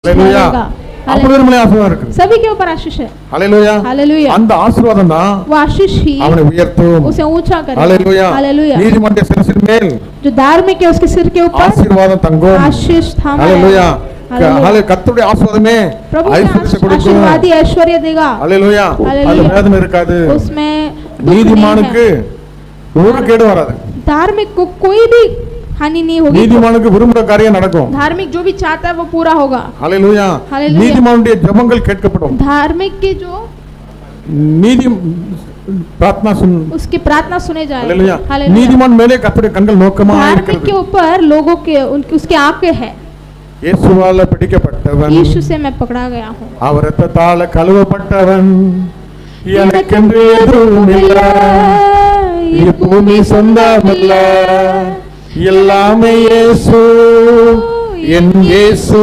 hallelujah அப்படி ஒரு ஆசீர்வாதம் இருக்கு सभी के ऊपर आशीष है हालेलुया हालेलुया அந்த ஆசீர்வாதம் தான் वो आशीष ही அவனை உயர்த்தும் उसे ऊंचा करेगा हालेलुया हालेलुया நீதிமானுடைய சிரசின் மேல் जो धार्मिक है उसके सिर के ऊपर ஆசீர்வாதம் தங்கும் आशीष थामा हालेलुया हालेलुया கர்த்தருடைய ஆசீர்வாதமே ஐஸ்வரியத்தை கொடுக்கும் आशीर्वादी ऐश्वर्य देगा हालेलुया அதுல வேதனை இருக்காது उसमें நீதிமானுக்கு ஒரு கேடு வராது धार्मिक को कोई भी हानि नहीं होगी நீதிமானுக்கு விரும்புற காரியம் நடக்கும் धार्मिक जो भी चाहता है वो पूरा होगा हालेलुया நீதிமானுடைய ஜெபங்கள் கேட்கப்படும் धार्मिक के जो நீதி प्रार्थना सुन उसकी प्रार्थना सुने जाएगी हालेलुया நீதிமான் மேலே கர்த்தருடைய கண்கள் நோக்கமா धार्मिक இருக்கிறது के ऊपर लोगों के उनकी उसके आंखें है இயேசுவால பிடிக்கப்பட்டவன் यीशु से मैं पकड़ा गया हूं அவர் இரத்தத்தால கழுவப்பட்டவன் எனக்கென்று எதுவும் இல்லை பூமி சொந்தமல்ல எல்லாமே இயேசு என் இயேசு